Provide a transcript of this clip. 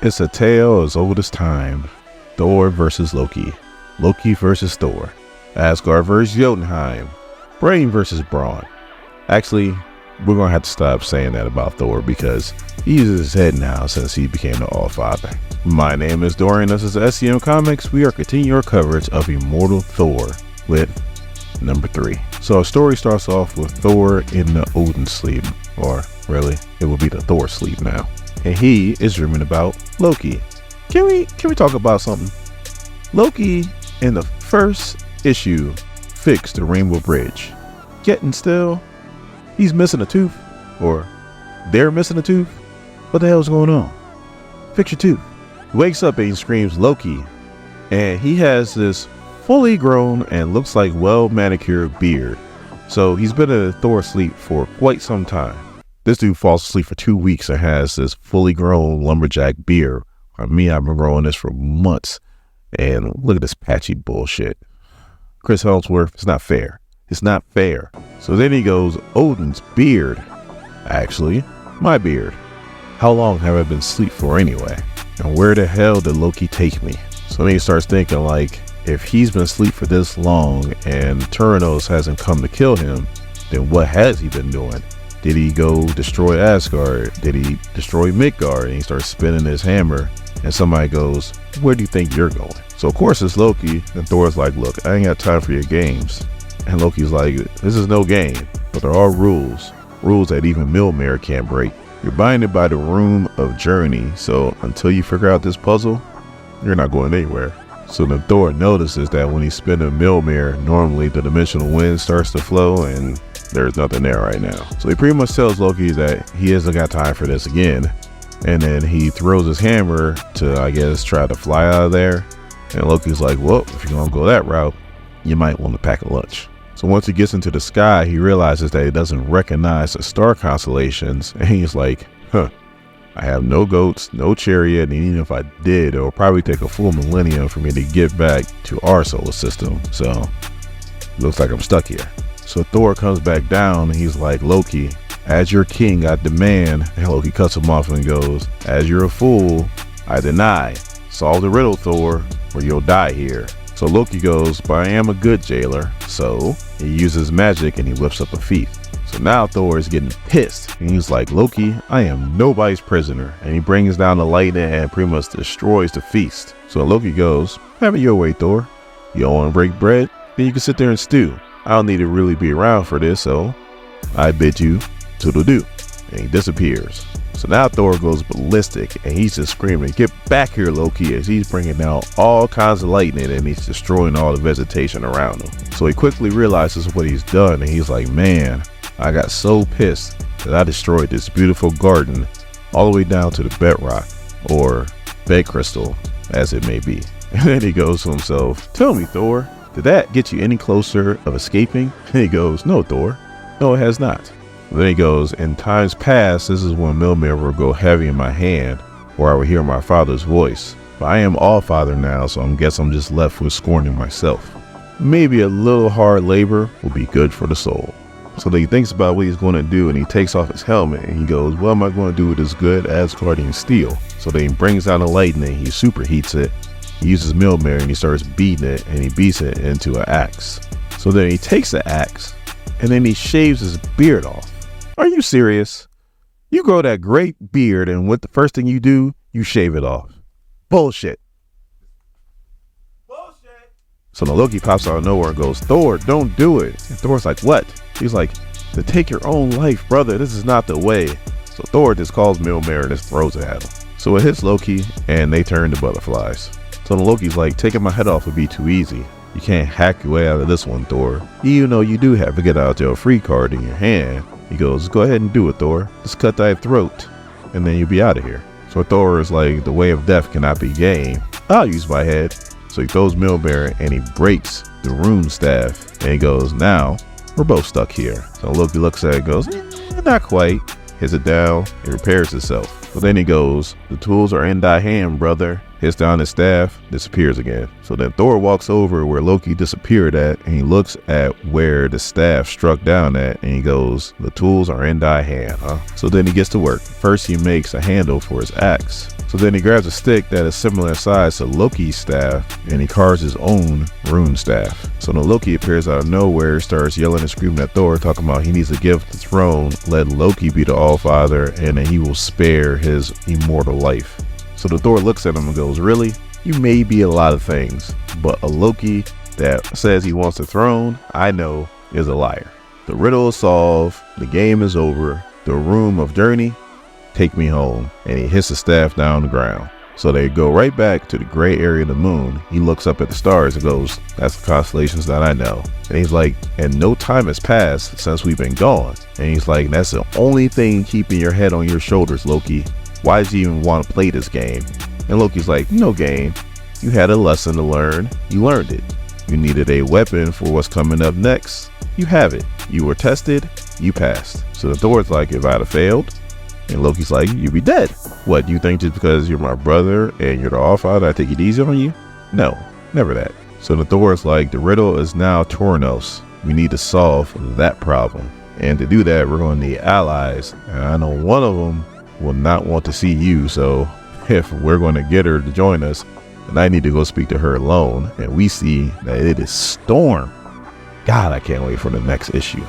It's a tale as old as time. Thor versus Loki. Loki versus Thor. Asgard versus Jotunheim. Brain versus Brawn. Actually, we're going to have to stop saying that about Thor because he uses his head now since he became the All-Father. My name is Dorian. This is SCM Comics. We are continuing our coverage of Immortal Thor with number 3. So our story starts off with Thor in the Odin sleep, or really, it will be the Thor sleep now. And he is dreaming about Loki. Can we talk about something? Loki in the first issue fixed the Rainbow Bridge. Yet and still, he's missing a tooth, or they're missing a tooth. What the hell is going on? Fix your tooth. He wakes up and he screams Loki, and he has this fully grown and looks like well manicured beard. So he's been in a Thor sleep for quite some time. This dude falls asleep for 2 weeks and has this fully grown lumberjack beard. I've been growing this for months. And look at this patchy bullshit. Chris Hemsworth, it's not fair. It's not fair. So then he goes, Odin's beard. Actually, my beard. How long have I been asleep for anyway? And where the hell did Loki take me? So then he starts thinking like, if he's been asleep for this long and Toranos hasn't come to kill him, then what has he been doing? Did he go destroy Asgard? Did he destroy Midgard? And he starts spinning his hammer and somebody goes, where do you think you're going? So of course it's Loki, and Thor's like, look, I ain't got time for your games. And Loki's like, this is no game, but there are rules that even Mjolnir can't break. You're binded by the Room of Journey, so until you figure out this puzzle, you're not going anywhere. So then Thor notices that when he's spinning Mjolnir, normally the dimensional wind starts to flow and there's nothing there right now. So he pretty much tells Loki that he hasn't got time for this again. And then he throws his hammer to, I guess, try to fly out of there. And Loki's like, well, if you're going to go that route, you might want to pack a lunch. So once he gets into the sky, he realizes that he doesn't recognize the star constellations. And he's like, I have no goats, no chariot, and even if I did, it will probably take a full millennium for me to get back to our solar system. So it looks like I'm stuck here. So Thor comes back down and he's like, Loki, as your king, I demand. And Loki cuts him off and goes, as you're a fool, I deny. Solve the riddle, Thor, or you'll die here. So Loki goes, but I am a good jailer. So he uses magic and he whips up a feast. So now Thor is getting pissed. And he's like, Loki, I am nobody's prisoner. And he brings down the lightning and pretty much destroys the feast. So Loki goes, have it your way, Thor. You don't want to break bread? Then you can sit there and stew. I don't need to really be around for this, so I bid you toodle-doo. And he disappears. So now Thor goes ballistic and he's just screaming, get back here, Loki, as he's bringing down all kinds of lightning and he's destroying all the vegetation around him. So he quickly realizes what he's done and he's like, man, I got so pissed that I destroyed this beautiful garden all the way down to the bedrock, or bed crystal as it may be. And then he goes to himself, tell me, Thor, did that get you any closer of escaping? And he goes, no, Thor, no, it has not. Then he goes, in times past, this is when Mjolnir will go heavy in my hand, or I will hear my father's voice. But I am all father now, so I guess I'm just left with scorning myself. Maybe a little hard labor will be good for the soul. So then he thinks about what he's going to do, and he takes off his helmet, and he goes, what am I going to do with this good Asgardian steel? So then he brings down the lightning, he superheats it, he uses Mjolnir, and he starts beating it, and he beats it into an axe. So then he takes the axe, and then he shaves his beard off. Are you serious? You grow that great beard and what the first thing you do, you shave it off. Bullshit. Bullshit. So then Loki pops out of nowhere and goes, Thor, don't do it. And Thor's like, what? He's like, to take your own life, brother. This is not the way. So Thor just calls Mjolnir and just throws it at him. So it hits Loki and they turn to butterflies. So then Loki's like, taking my head off would be too easy. You can't hack your way out of this one, Thor. Even though you do have a get out of jail free card in your hand. He goes, go ahead and do it, Thor. Just cut thy throat, and then you'll be out of here. So Thor is like, the way of death cannot be gained. I'll use my head. So he throws Mjolnir, and he breaks the rune staff. And he goes, now, we're both stuck here. So Loki looks at it and goes, not quite. Hits it down, it repairs itself. So then he goes, the tools are in thy hand, brother. Hits down his staff, disappears again. So then Thor walks over where Loki disappeared at, and he looks at where the staff struck down at, and he goes, the tools are in thy hand, huh? So then he gets to work. First he makes a handle for his axe. So then he grabs a stick that is similar in size to Loki's staff, and he carves his own rune staff. So then Loki appears out of nowhere, starts yelling and screaming at Thor, talking about he needs to give the throne, let Loki be the Allfather, and then he will spare his immortal life. So the Thor looks at him and goes, really? You may be a lot of things, but a Loki that says he wants the throne, I know, is a liar. The riddle is solved, the game is over, the room of journey, take me home. And he hits the staff down the ground. So they go right back to the gray area of the moon. He looks up at the stars and goes, that's the constellations that I know. And he's like, and no time has passed since we've been gone. And he's like, that's the only thing keeping your head on your shoulders, Loki. Why did you even want to play this game? And Loki's like, no game. You had a lesson to learn. You learned it. You needed a weapon for what's coming up next. You have it. You were tested. You passed. So the Thor's like, if I'd have failed, and Loki's like, you'd be dead. What, you think just because you're my brother and you're the Allfather, I take it easy on you? No, never that. So the Thor's like, the riddle is now Toranos. We need to solve that problem. And to do that, we're going to need allies. And I know one of them will not want to see you. So if we're going to get her to join us, then I need to go speak to her alone. And we see that it is Storm. God, I can't wait for the next issue.